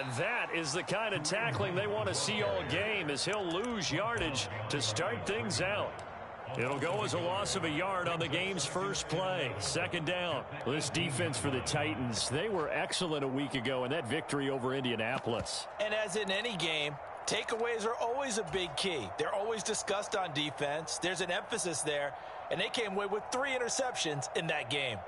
And that is the kind of tackling they want to see all game, as he'll lose yardage to start things out. It'll go as a loss of a yard on the game's first play. Second down. This defense for the Titans, they were excellent a week ago in that victory over Indianapolis. And as in any game, takeaways are always a big key. They're always discussed on defense. There's an emphasis there, and they came away with 3 interceptions in that game.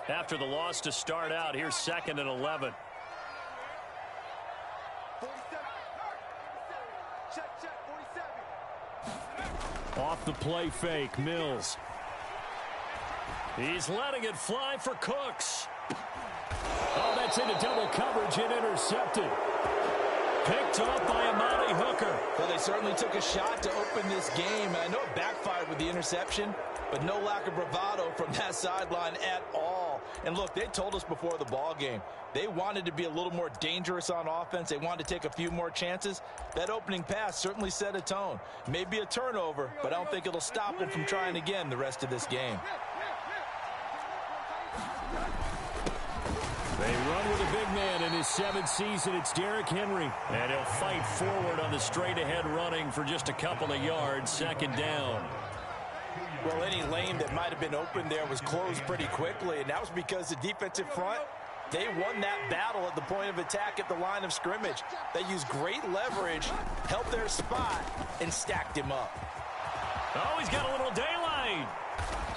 After the loss to start out, here's 2nd and 11. Off the play fake, Mills. He's letting it fly for Cooks. Oh, that's into double coverage and intercepted. Picked up by Amani Hooker. Well, they certainly took a shot to open this game. I know it backfired with the interception, but no lack of bravado from that sideline at all. And look, they told us before the ball game, they wanted to be a little more dangerous on offense. They wanted to take a few more chances. That opening pass certainly set a tone. Maybe a turnover, but I don't think it'll stop them from trying again the rest of this game. They run with a big man in his 7th season. It's Derrick Henry. And he'll fight forward on the straight-ahead running for just a couple of yards. 2nd down. Well, any lane that might have been open there was closed pretty quickly, and that was because the defensive front, they won that battle at the point of attack at the line of scrimmage. They used great leverage, held their spot, and stacked him up. Oh, he's got a little daylight.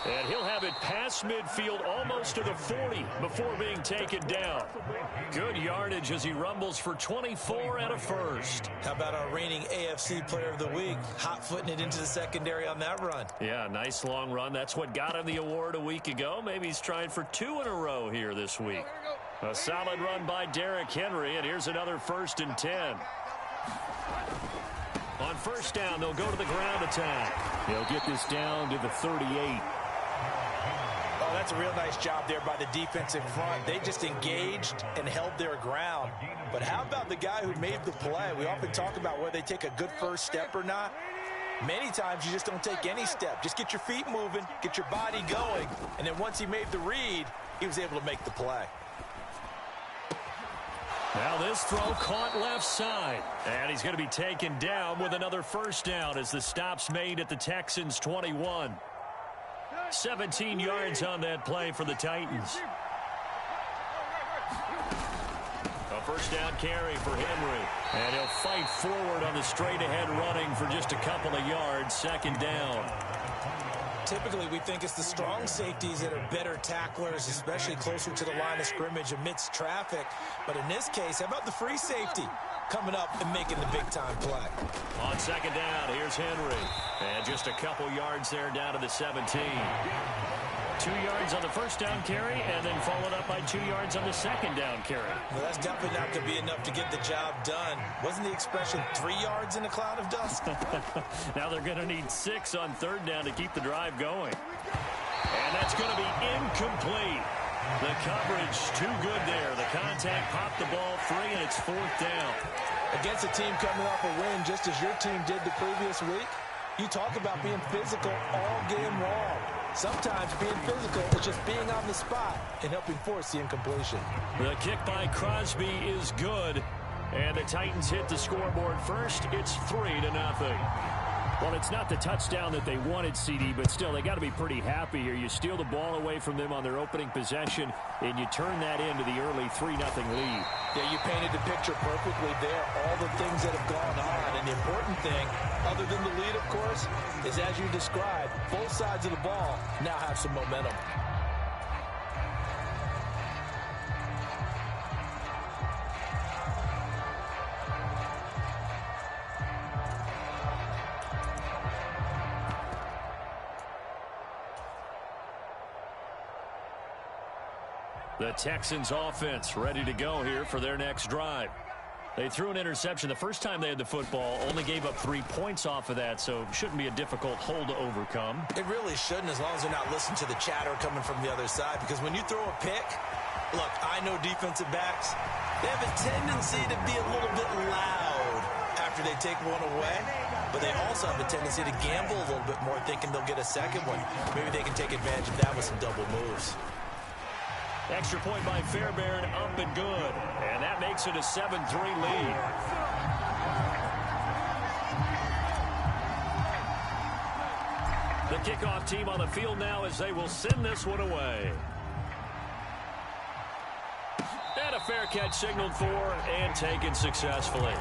And he'll have it past midfield almost to the 40 before being taken down. Good yardage as he rumbles for 24 and a first. How about our reigning AFC Player of the Week, hot-footing it into the secondary on that run? Yeah, nice long run. That's what got him the award a week ago. Maybe he's trying for 2 in a row here this week. A solid run by Derrick Henry, and here's another 1st and 10. On 1st down, they'll go to the ground attack. They'll get this down to the 38. Oh, that's a real nice job there by the defensive front. They just engaged and held their ground. But how about the guy who made the play? We often talk about whether they take a good first step or not. Many times you just don't take any step. Just get your feet moving, get your body going, and then once he made the read, he was able to make the play. Now this throw caught left side. And he's going to be taken down with another 1st down as the stop's made at the Texans' 21. 17 yards on that play for the Titans. A 1st down carry for Henry. And he'll fight forward on the straight-ahead running for just a couple of yards. 2nd down. Typically, we think it's the strong safeties that are better tacklers, especially closer to the line of scrimmage amidst traffic. But in this case, how about the free safety coming up and making the big-time play? On 2nd down, here's Henry. And just a couple yards there down to the 17. 2 yards on the 1st down carry, and then followed up by 2 yards on the 2nd down carry. Well, that's definitely not going to be enough to get the job done. Wasn't the expression 3 yards in a cloud of dust? Now they're going to need 6 on 3rd down to keep the drive going. And that's going to be incomplete. The coverage too good there. The contact popped the ball free, and it's 4th down. Against a team coming off a win just as your team did the previous week, you talk about being physical all game long. Sometimes being physical is just being on the spot and helping force the incompletion. The kick by Crosby is good. And the Titans hit the scoreboard first. It's 3-0. Well, it's not the touchdown that they wanted, CD, but still, they got to be pretty happy here. You steal the ball away from them on their opening possession, and you turn that into the early 3-0 lead. Yeah, you painted the picture perfectly there, all the things that have gone on. And the important thing, other than the lead, of course, is as you described, both sides of the ball now have some momentum. The Texans offense ready to go here for their next drive. They threw an interception the first time they had the football, only gave up 3 points off of that, so shouldn't be a difficult hole to overcome. It really shouldn't, as long as they're not listening to the chatter coming from the other side, because when you throw a pick, look, I know defensive backs, they have a tendency to be a little bit loud after they take one away, but they also have a tendency to gamble a little bit more, thinking they'll get a second one. Maybe they can take advantage of that with some double moves. Extra point by Fairbairn, up and good. And that makes it a 7-3 lead. The kickoff team on the field now as they will send this one away. And a fair catch signaled for and taken successfully.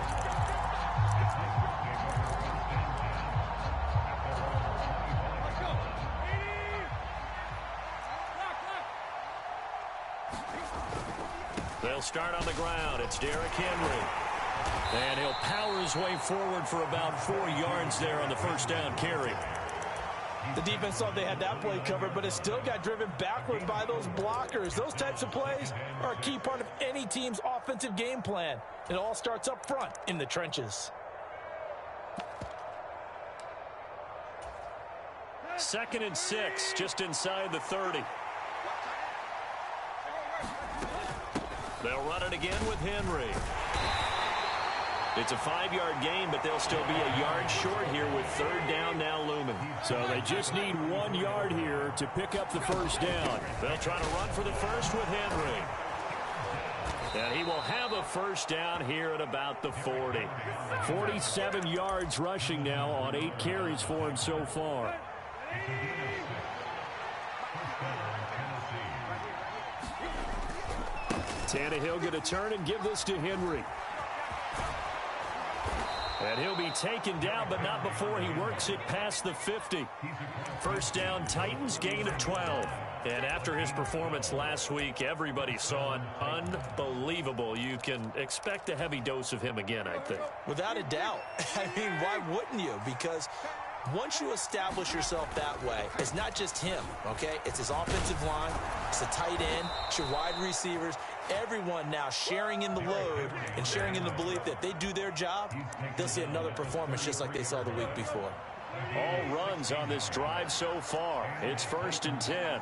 They'll start on the ground. It's Derrick Henry. And he'll power his way forward for about 4 yards there on the first down carry. The defense thought they had that play covered, but it still got driven backward by those blockers. Those types of plays are a key part of any team's offensive game plan. It all starts up front in the trenches. 2nd and 6, just inside the 30. They'll run it again with Henry. It's a 5-yard gain, but they'll still be a yard short here with 3rd down now looming. So they just need 1 yard here to pick up the first down. They'll try to run for the first with Henry. And he will have a first down here at about the 40. 47 yards rushing now on 8 carries for him so far. Tannehill going to turn and give this to Henry. And he'll be taken down, but not before he works it past the 50. First down, Titans, gain of 12. And after his performance last week, everybody saw it. Unbelievable. You can expect a heavy dose of him again, I think. Without a doubt. I mean, why wouldn't you? Because once you establish yourself that way, it's not just him, okay? It's his offensive line, it's the tight end, it's your wide receivers, everyone now sharing in the load and sharing in the belief that they do their job, they'll see another performance just like they saw the week before. All runs on this drive so far. It's 1st and 10.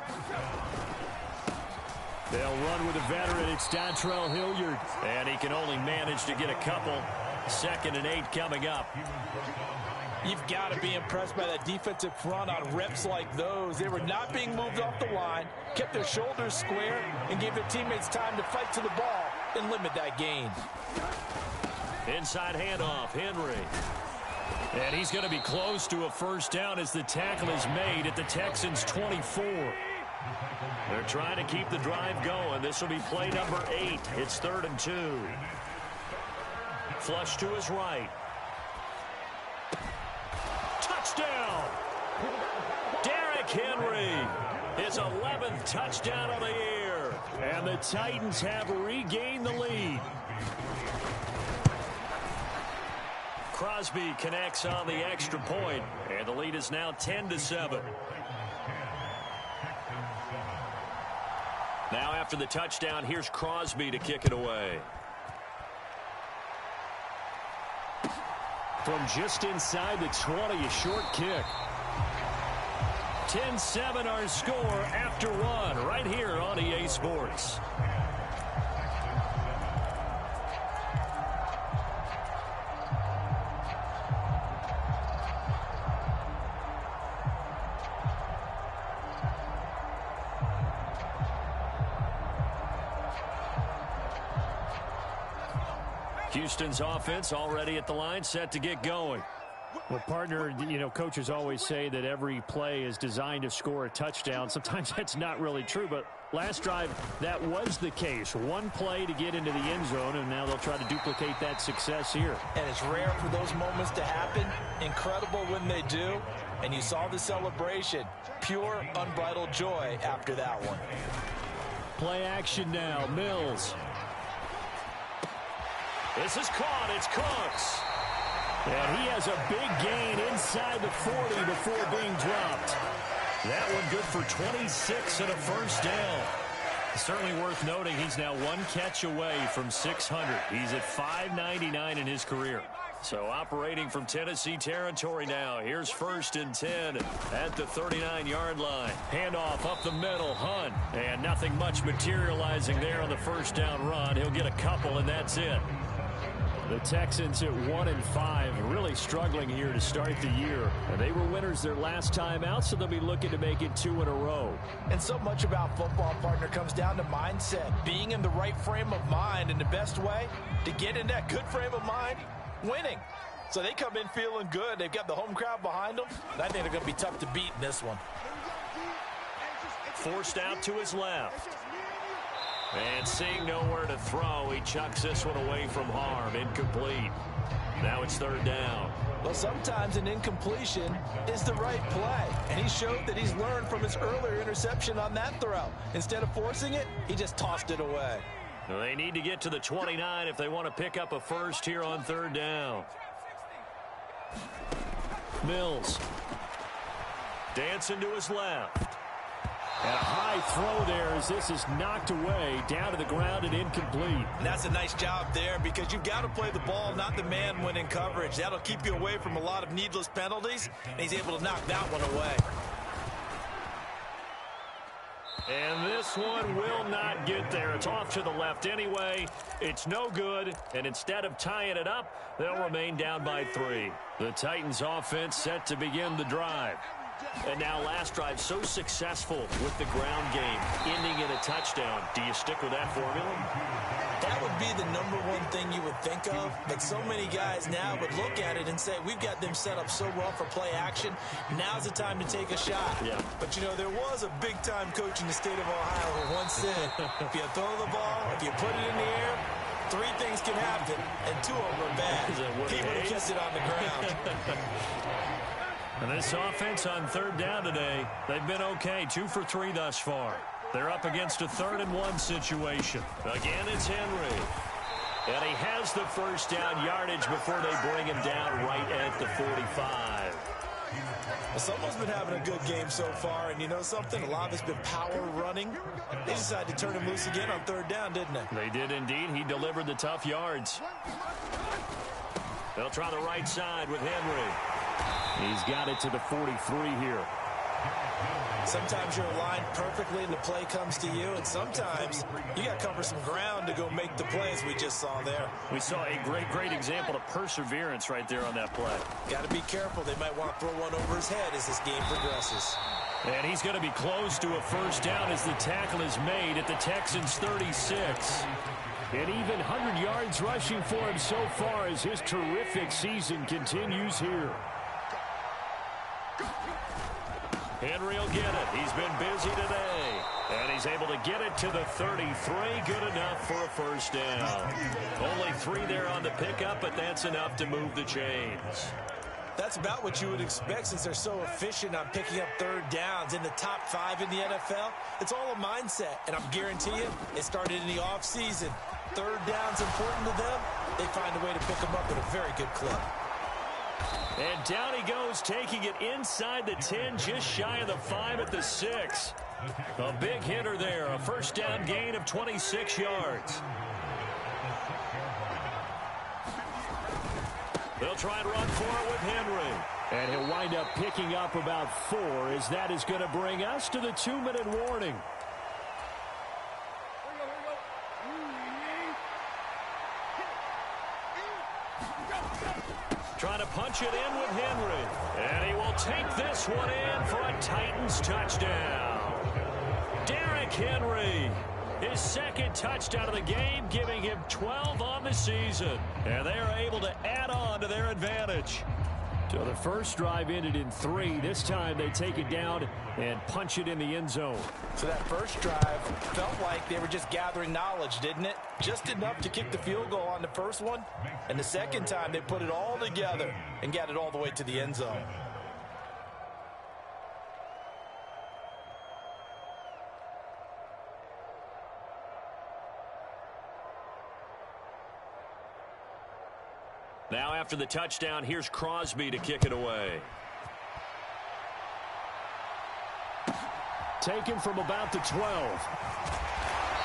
They'll run with a veteran. It's Dontrell Hilliard. And he can only manage to get a couple. 2nd and 8 coming up. You've got to be impressed by that defensive front on reps like those. They were not being moved off the line, kept their shoulders square, and gave their teammates time to fight to the ball and limit that gain. Inside handoff, Henry. And he's going to be close to a first down as the tackle is made at the Texans' 24. They're trying to keep the drive going. This will be play number 8. It's 3rd and 2. Flush to his right. Touchdown! Derrick Henry, his 11th touchdown of the year. And the Titans have regained the lead. Crosby connects on the extra point, and the lead is now 10-7. Now after the touchdown, here's Crosby to kick it away. From just inside the 20, a short kick. 10-7 our score after 1 right here on EA Sports. Houston's offense already at the line, set to get going. Well, partner, you know, coaches always say that every play is designed to score a touchdown. Sometimes that's not really true, but last drive, that was the case. One play to get into the end zone, and now they'll try to duplicate that success here. And it's rare for those moments to happen. Incredible when they do. And you saw the celebration. Pure, unbridled joy after that one. Play action now. Mills. This is caught. It's Cooks. And he has a big gain inside the 40 before being dropped. That one good for 26 and a first down. Certainly worth noting he's now one catch away from 600. He's at 599 in his career. So operating from Tennessee territory now. Here's 1st and 10 at the 39-yard line. Handoff up the middle. Hunt. And nothing much materializing there on the first down run. He'll get a couple, and that's it. The Texans at 1-5, really struggling here to start the year. And they were winners their last time out, so they'll be looking to make it 2 in a row. And so much about football, partner, comes down to mindset. Being in the right frame of mind, and the best way to get in that good frame of mind, winning. So they come in feeling good. They've got the home crowd behind them. I think they're going to be tough to beat in this one. Forced out to his left. And seeing nowhere to throw, he chucks this one away from harm. Incomplete. Now it's 3rd down. Well, sometimes an incompletion is the right play. And he showed that he's learned from his earlier interception on that throw. Instead of forcing it, he just tossed it away. They need to get to the 29 if they want to pick up a first here on 3rd down. Mills. Dancing to his left. And a high throw there as this is knocked away, down to the ground and incomplete. And that's a nice job there because you've got to play the ball, not the man when in coverage. That'll keep you away from a lot of needless penalties, and he's able to knock that one away. And this one will not get there. It's off to the left anyway. It's no good, and instead of tying it up, they'll remain down by 3. The Titans offense set to begin the drive. And now last drive so successful with the ground game, ending in a touchdown. Do you stick with that formula? That would be the #1 thing you would think of, but so many guys now would look at it and say, we've got them set up so well for play action. Now's the time to take a shot. Yeah. But, you know, there was a big-time coach in the state of Ohio who once said, if you throw the ball, if you put it in the air, 3 things can happen, and 2 of them are bad. He would have kept it on the ground. And this offense on 3rd down today, they've been okay. 2 for 3 thus far. They're up against a 3rd and 1 situation. Again, it's Henry. And he has the first down yardage before they bring him down right at the 45. Well, someone's been having a good game so far, and you know something? A lot of it's been power running. They decided to turn him loose again on 3rd down, didn't they? They did indeed. He delivered the tough yards. They'll try the right side with Henry. He's got it to the 43 here. Sometimes you're aligned perfectly and the play comes to you, and sometimes you got to cover some ground to go make the play, as we just saw there. We saw a great example of perseverance right there on that play. Got to be careful. They might want to throw one over his head as this game progresses. And he's going to be close to a first down as the tackle is made at the Texans' 36. And even 100 yards rushing for him so far as his terrific season continues here. Henry will get it. He's been busy today. And he's able to get it to the 33. Good enough for a first down. Only 3 there on the pickup, but that's enough to move the chains. That's about what you would expect since they're so efficient on picking up 3rd downs. In the top 5 in the NFL, it's all a mindset. And I'm guaranteeing it started in the offseason. 3rd down's important to them. They find a way to pick them up at a very good clip. And down he goes, taking it inside the 10, just shy of the 5 at the 6. A big hitter there, a first down gain of 26 yards. They'll try and run for it with Henry. And he'll wind up picking up about 4 as that is going to bring us to the 2-minute warning. Trying to punch it in with Henry. And he will take this one in for a Titans touchdown. Derrick Henry, his 2nd touchdown of the game, giving him 12 on the season. And they are able to add on to their advantage. So the first drive ended in 3. This time they take it down and punch it in the end zone. So that first drive felt like they were just gathering knowledge, didn't it? Just enough to kick the field goal on the first one. And the second time they put it all together and got it all the way to the end zone. Now after the touchdown, here's Crosby to kick it away. Taken from about the 12.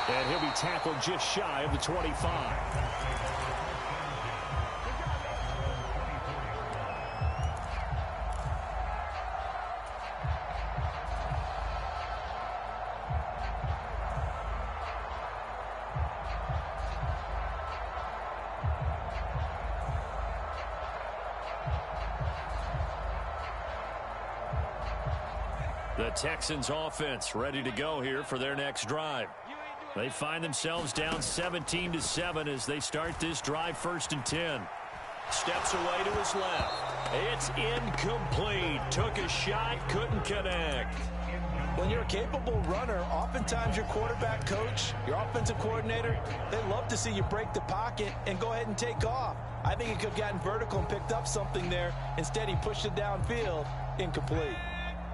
And he'll be tackled just shy of the 25. The Texans offense ready to go here for their next drive. They find themselves down 17-7 as they start this drive, 1st and 10. Steps away to his left. It's incomplete. Took a shot, couldn't connect. When you're a capable runner, oftentimes your quarterback coach, your offensive coordinator, they love to see you break the pocket and go ahead and take off. I think he could have gotten vertical and picked up something there. Instead, he pushed it downfield. Incomplete.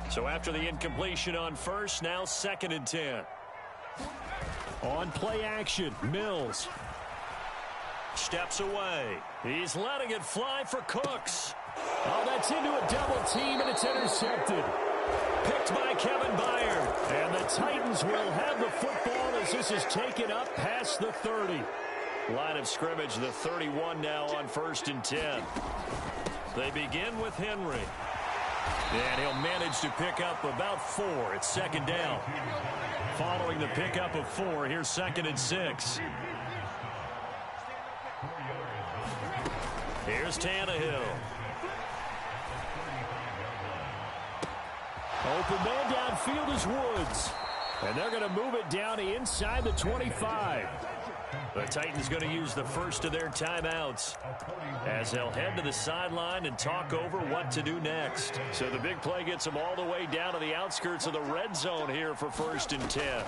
So after the incompletion on 1st, now 2nd and 10. On play action, Mills. Steps away. He's letting it fly for Cooks. Oh, that's into a double team, and it's intercepted. Picked by Kevin Byard. And the Titans will have the football as this is taken up past the 30. Line of scrimmage, the 31 now on 1st and 10. They begin with Henry. And he'll manage to pick up about 4. It's 2nd down. Following the pickup of 4, here's 2nd and 6. Here's Tannehill. Open man downfield is Woods. And they're going to move it down to inside the 25. The Titans going to use the first of their timeouts as they'll head to the sideline and talk over what to do next. So the big play gets them all the way down to the outskirts of the red zone here for 1st and 10.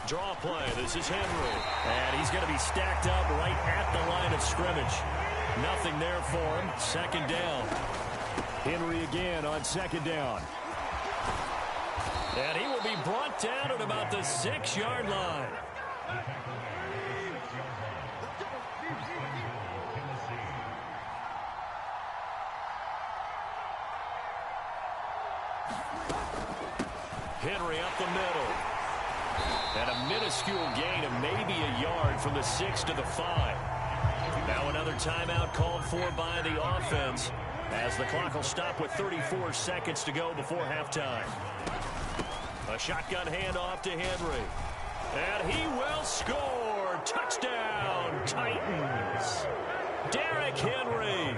Draw play. This is Henry. And he's going to be stacked up right at the line of scrimmage. Nothing there for him. 2nd down. Henry again on 2nd down. And he will be brought down at about the 6-yard line. Henry up the middle. And a minuscule gain of maybe a yard from the 6 to the 5. Now another timeout called for by the offense as the clock will stop with 34 seconds to go before halftime. A shotgun handoff to Henry. And he will score. Touchdown, Titans. Derrick Henry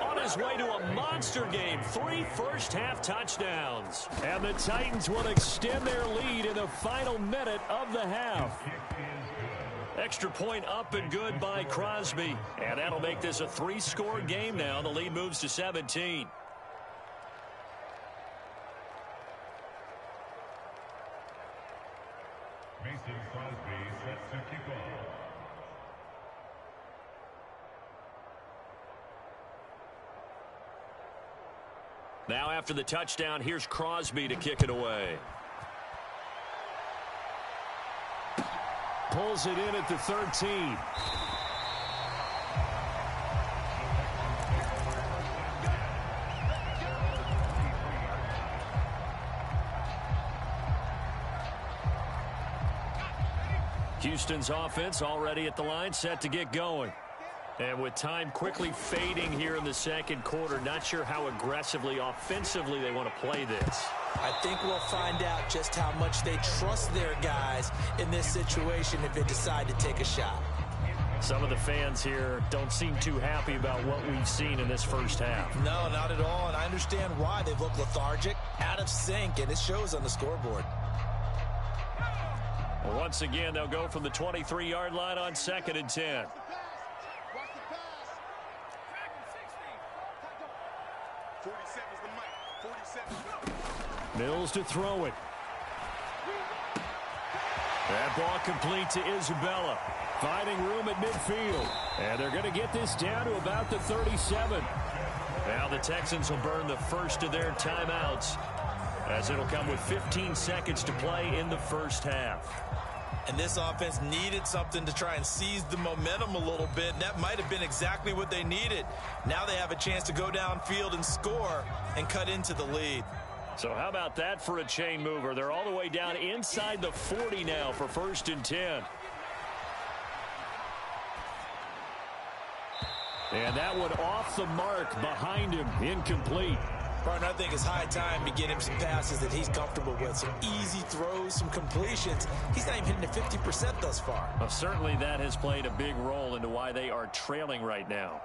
on his way to a monster game. 3 first-half touchdowns. And the Titans will extend their lead in the final minute of the half. Extra point up and good by Crosby. And that'll make this a 3-score game now. The lead moves to 17. Now after the touchdown, here's Crosby to kick it away. Pulls it in at the 13. Houston's offense already at the line, set to get going. And with time quickly fading here in the 2nd quarter, not sure how aggressively, offensively they want to play this. I think we'll find out just how much they trust their guys in this situation if they decide to take a shot. Some of the fans here don't seem too happy about what we've seen in this first half. No, not at all, and I understand why. They've looked lethargic, out of sync, and it shows on the scoreboard. Well, once again, they'll go from the 23-yard line on 2nd and 10. Mills to throw it. That ball complete to Isabella. Finding room at midfield. And they're going to get this down to about the 37. Now the Texans will burn the first of their timeouts as it'll come with 15 seconds to play in the first half. And this offense needed something to try and seize the momentum a little bit. And that might have been exactly what they needed. Now they have a chance to go downfield and score and cut into the lead. So how about that for a chain mover? They're all the way down inside the 40 now for 1st and 10. And that one off the mark behind him, incomplete. Partner, I think it's high time to get him some passes that he's comfortable with. Some easy throws, some completions. He's not even hitting the 50% thus far. Well, certainly that has played a big role into why they are trailing right now.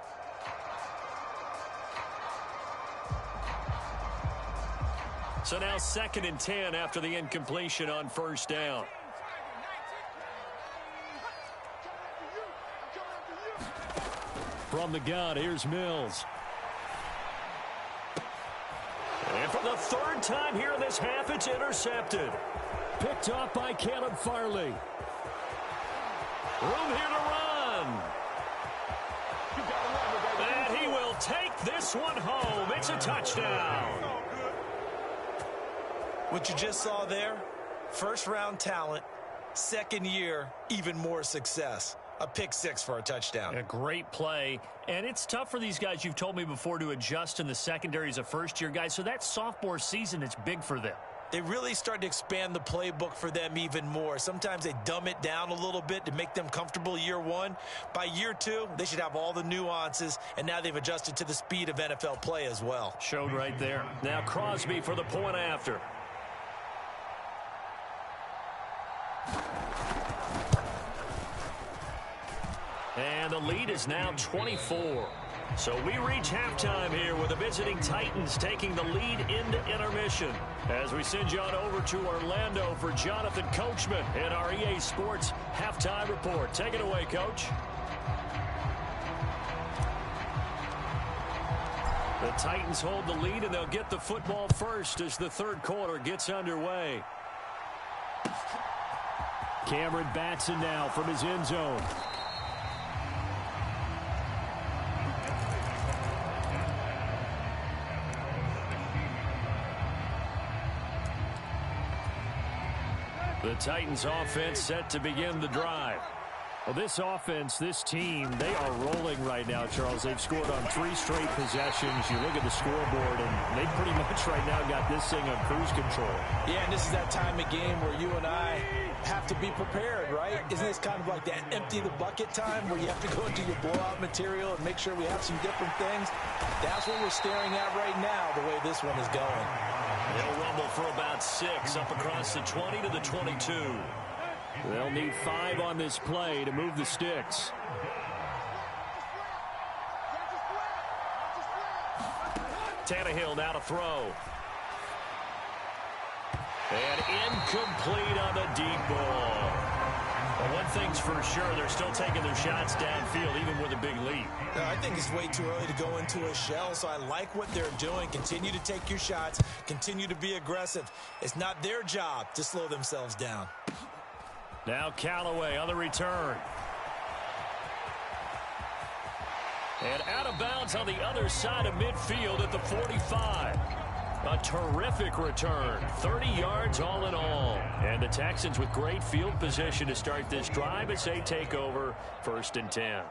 So now 2nd and 10 after the incompletion on 1st down. From the gun, here's Mills. And for the 3rd time here in this half, it's intercepted. Picked off by Caleb Farley. Room here to run. And he will take this one home. It's a touchdown. What you just saw there, 1st-round talent, 2nd year, even more success. A pick 6 for a touchdown. A great play. And it's tough for these guys, you've told me before, to adjust in the secondary as a first-year guy. So that sophomore season, it's big for them. They really start to expand the playbook for them even more. Sometimes they dumb it down a little bit to make them comfortable year 1. By year 2, they should have all the nuances, and now they've adjusted to the speed of NFL play as well. Showed right there. Now Crosby for the point after. And the lead is now 24. So we reach halftime here with the visiting Titans taking the lead into intermission. As we send you on over to Orlando for Jonathan Coachman in our EA Sports Halftime Report. Take it away, Coach. The Titans hold the lead, and they'll get the football first as the 3rd quarter gets underway. Cameron Batson now from his end zone. The Titans offense set to begin the drive. Well, this offense, this team, they are rolling right now, Charles. They've scored on 3 straight possessions. You look at the scoreboard, and they pretty much right now got this thing on cruise control. Yeah, and this is that time of game where you and I have to be prepared, right? Isn't this kind of like that empty the bucket time where you have to go into your blowout material and make sure we have some different things? That's what we're staring at right now, the way this one is going. They'll rumble for about 6 up across the 20 to the 22. They'll need 5 on this play to move the sticks. Tannehill now to throw. And incomplete on the deep ball. Well, one thing's for sure, they're still taking their shots downfield, even with a big lead. I think it's way too early to go into a shell, so I like what they're doing. Continue to take your shots. Continue to be aggressive. It's not their job to slow themselves down. Now Callaway on the return. And out of bounds on the other side of midfield at the 45. A terrific return. 30 yards all in all. And the Texans with great field position to start this drive as they take over 1st and 10.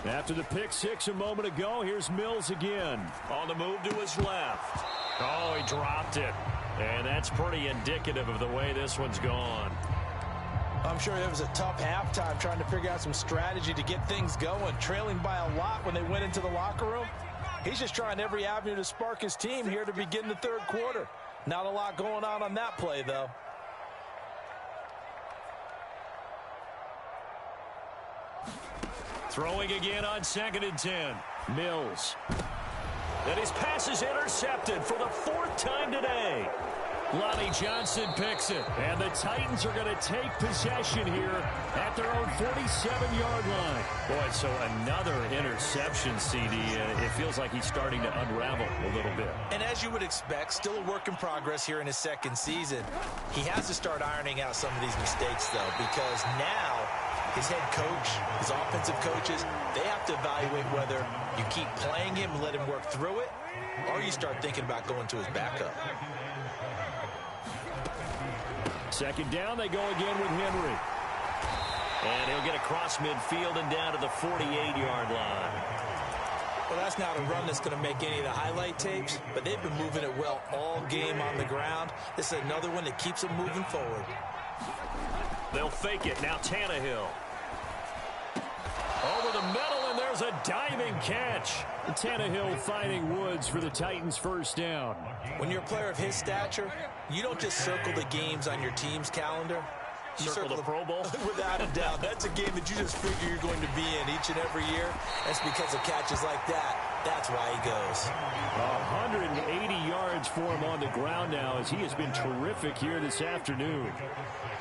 After the pick 6 a moment ago, here's Mills again. On the move to his left. Oh, he dropped it. And that's pretty indicative of the way this one's gone. I'm sure it was a tough halftime trying to figure out some strategy to get things going. Trailing by a lot when they went into the locker room. He's just trying every avenue to spark his team here to begin the 3rd quarter. Not a lot going on that play, though. Throwing again on 2nd and 10. Mills. And his pass is intercepted for the 4th time today. Lonnie Johnson picks it. And the Titans are going to take possession here at their own 47-yard line. Boy, so another interception, CD. It feels like he's starting to unravel a little bit. And as you would expect, still a work in progress here in his 2nd season. He has to start ironing out some of these mistakes, though, because now his head coach, his offensive coaches, they have to evaluate whether you keep playing him and let him work through it, or you start thinking about going to his backup. 2nd down, they go again with Henry. And he'll get across midfield and down to the 48-yard line. Well, that's not a run that's going to make any of the highlight tapes, but they've been moving it well all game on the ground. This is another one that keeps them moving forward. They'll fake it. Now Tannehill. Over the middle, and there's a diving catch. Tannehill finding Woods for the Titans' 1st down. When you're a player of his stature, you don't just circle the games on your team's calendar. You circle the Pro Bowl? Without a doubt. That's a game that you just figure you're going to be in each and every year. That's because of catches like that. That's why he goes. 180 yards for him on the ground now, as he has been terrific here this afternoon.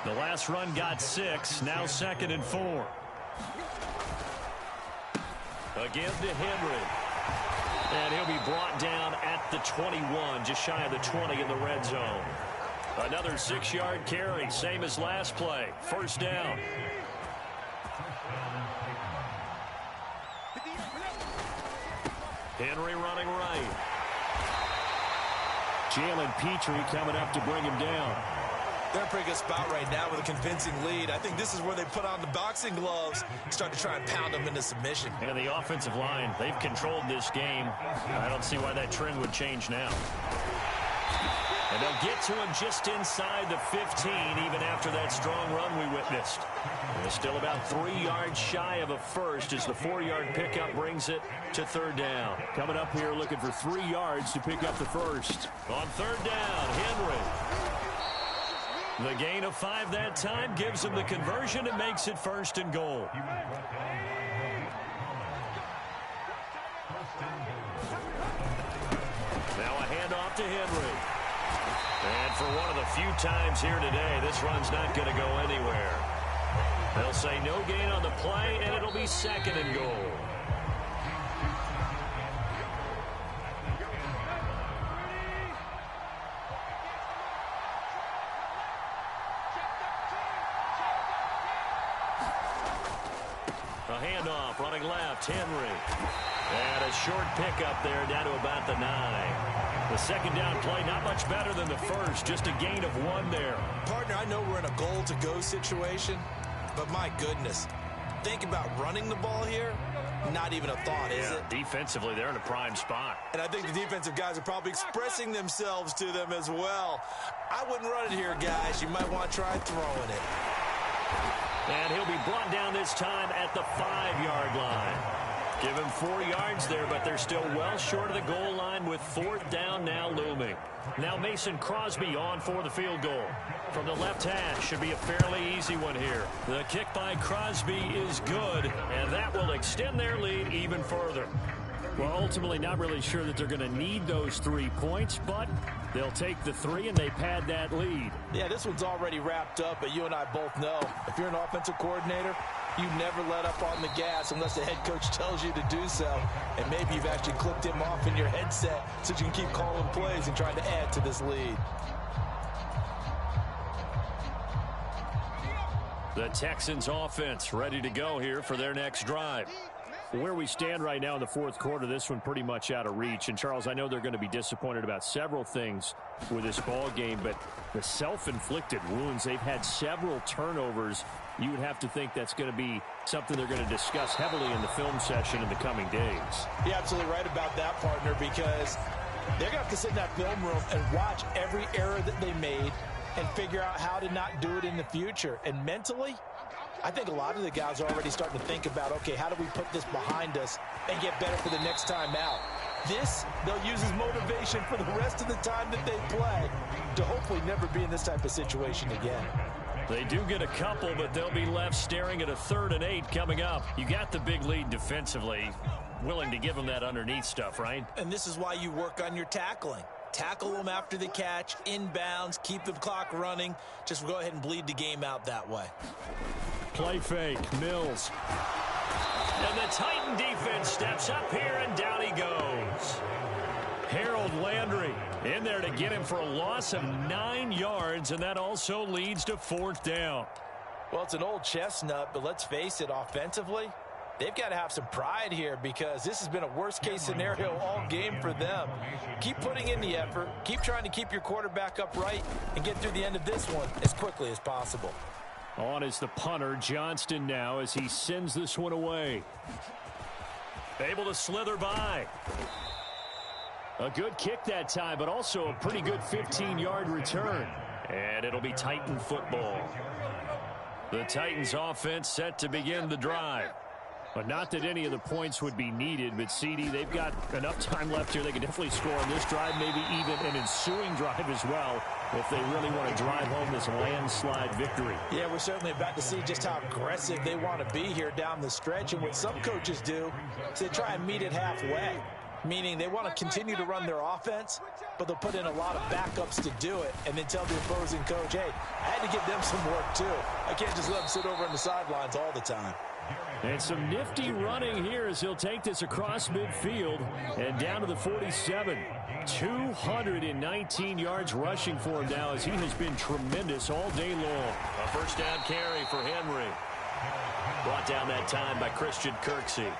The last run got 6, now 2nd and 4. Again to Henry. And he'll be brought down at the 21, just shy of the 20 in the red zone. Another 6-yard carry, same as last play. First down. Henry running right. Jalen Petrie coming up to bring him down. They're in a pretty good spot right now with a convincing lead. I think this is where they put on the boxing gloves and start to try and pound them into submission. And the offensive line, they've controlled this game. I don't see why that trend would change now. And they'll get to him just inside the 15, even after that strong run we witnessed. They're still about 3 yards shy of a first as the 4-yard pickup brings it to 3rd down. Coming up here looking for 3 yards to pick up the first. On 3rd down, Henry. The gain of 5 that time gives him the conversion and makes it 1st and goal. Now a handoff to Henry. And for one of the few times here today, this run's not going to go anywhere. They'll say no gain on the play, and it'll be 2nd and goal. A handoff, running left, Henry. And a short pickup there down to about the 9. The 2nd down play, not much better than the first, just a gain of 1 there. Partner, I know we're in a goal-to-go situation, but my goodness, think about running the ball here. Not even a thought, is it? Defensively, they're in a prime spot. And I think the defensive guys are probably expressing themselves to them as well. I wouldn't run it here, guys. You might want to try throwing it. And he'll be brought down this time at the 5-yard line. Give him 4 yards there, but they're still well short of the goal line with 4th down now looming. Now Mason Crosby on for the field goal. From the left hash, should be a fairly easy one here. The kick by Crosby is good, and that will extend their lead even further. Well, ultimately not really sure that they're going to need those 3 points, but they'll take the 3 and they pad that lead. Yeah, this one's already wrapped up, but you and I both know if you're an offensive coordinator, you never let up on the gas unless the head coach tells you to do so. And maybe you've actually clicked him off in your headset so you can keep calling plays and trying to add to this lead. The Texans offense ready to go here for their next drive. Where we stand right now in the 4th quarter, this one pretty much out of reach. And, Charles, I know they're going to be disappointed about several things with this ball game, but the self-inflicted wounds, they've had several turnovers. You would have to think that's going to be something they're going to discuss heavily in the film session in the coming days. You're absolutely right about that, partner, because they're going to have to sit in that film room and watch every error that they made and figure out how to not do it in the future. And mentally, I think a lot of the guys are already starting to think about, okay, how do we put this behind us and get better for the next time out? This, they'll use as motivation for the rest of the time that they play to hopefully never be in this type of situation again. They do get a couple, but they'll be left staring at a 3rd and 8 coming up. You got the big lead defensively. Willing to give them that underneath stuff, right? And this is why you work on your tackling. Tackle them after the catch, inbounds, keep the clock running. Just go ahead and bleed the game out that way. Play fake, Mills. And the Titan defense steps up here, and down he goes. Harold Landry in there to get him for a loss of 9 yards, and that also leads to 4th down. Well, it's an old chestnut, but let's face it, offensively, they've got to have some pride here because this has been a worst-case scenario all game for them. Keep putting in the effort. Keep trying to keep your quarterback upright and get through the end of this one as quickly as possible. On is the punter, Johnston, now as he sends this one away. Able to slither by. A good kick that time, but also a pretty good 15-yard return. And it'll be Titan football. The Titans offense set to begin the drive. But not that any of the points would be needed, but CD, they've got enough time left here. They can definitely score on this drive, maybe even an ensuing drive as well, if they really want to drive home this landslide victory. Yeah, we're certainly about to see just how aggressive they want to be here down the stretch. And what some coaches do is they try and meet it halfway. Meaning they want to continue to run their offense, but they'll put in a lot of backups to do it and then tell the opposing coach, hey, I had to give them some work too. I can't just let them sit over on the sidelines all the time. And some nifty running here as he'll take this across midfield and down to the 47. 219 yards rushing for him now as he has been tremendous all day long. A first down carry for Henry. Brought down that time by Christian Kirksey.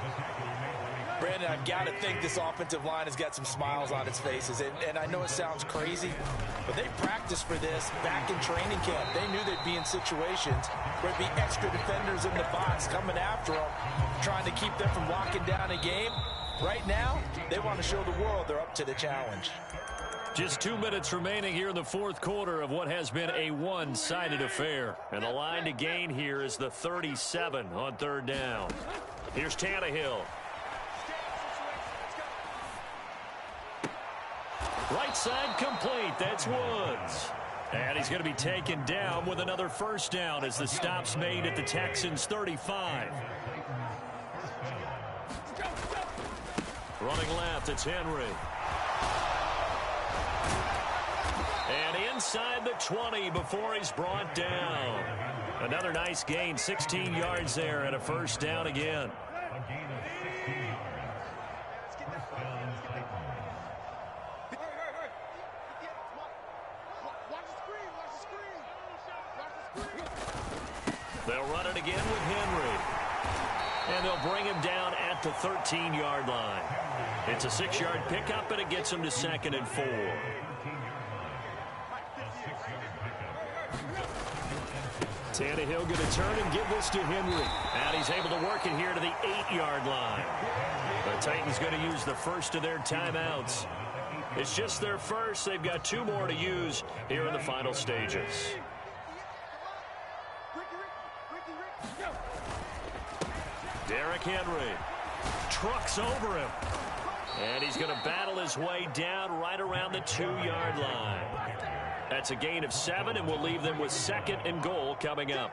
Brandon, I've got to think this offensive line has got some smiles on its faces. And I know it sounds crazy, but they practiced for this back in training camp. They knew they'd be in situations where there'd be extra defenders in the box coming after them, trying to keep them from locking down a game. Right now, they want to show the world they're up to the challenge. Just 2 minutes remaining here in the fourth quarter of what has been a one-sided affair. And the line to gain here is the 37 on third down. Here's Tannehill. Right side complete. That's Woods. And he's going to be taken down with another first down as the stop's made at the Texans' 35. Running left, it's Henry. And inside the 20 before he's brought down. Another nice gain, 16 yards there and a first down again. They'll run it again with Henry. And they'll bring him down at the 13-yard line. It's a 6-yard pickup, and it gets him to 2nd and 4. Tannehill going to turn and give this to Henry. And he's able to work it here to the 8-yard line. The Titans going to use the first of their timeouts. It's just their first. They've got 2 more to use here in the final stages. Derrick Henry trucks over him. And he's going to battle his way down right around the 2-yard line. That's a gain of 7, and we'll leave them with 2nd and goal coming up.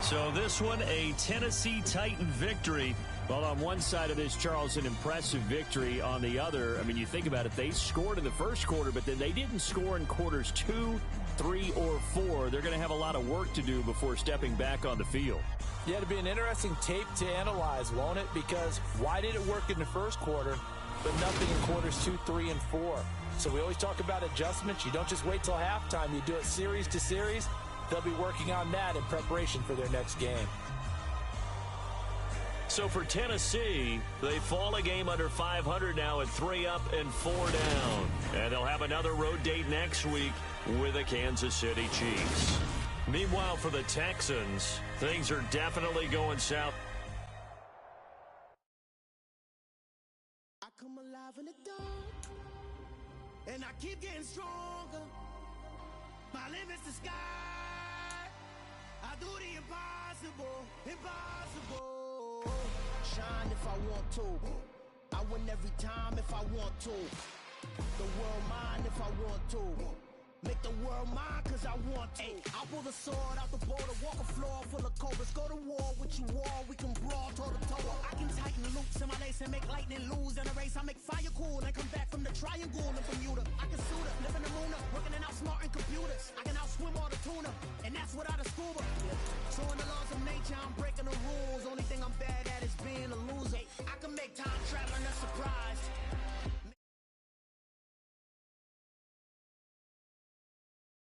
So this one, a Tennessee Titan victory. Well, on one side of this, Charles, an impressive victory. On the other, I mean, you think about it, they scored in the first quarter, but then they didn't score in quarters 2, 3, or 4. They're going to have a lot of work to do before stepping back on the field. Yeah, it'll be an interesting tape to analyze, won't it? Because why did it work in the first quarter, but nothing in quarters 2, 3, and 4? So we always talk about adjustments. You don't just wait till halftime. You do it series to series. They'll be working on that in preparation for their next game. So for Tennessee, they fall a game under 500 now at 3 up and 4 down. And they'll have another road date next week with the Kansas City Chiefs. Meanwhile, for the Texans, things are definitely going south. I come alive in the dark, and I keep getting stronger. My limit's the sky. I do the impossible, impossible. Shine if I want to. I win every time if I want to. The world mine if I want to. Make the world mine cause I want to. I'll pull the sword out the border, walk a floor full of cobras. Go to war with you all, we can brawl toe to toe. I can tighten loops in my lace and make lightning lose in a race. I make fire cool and come back from the triangle in Bermuda. I can suit her, live in the moon, working it out smart and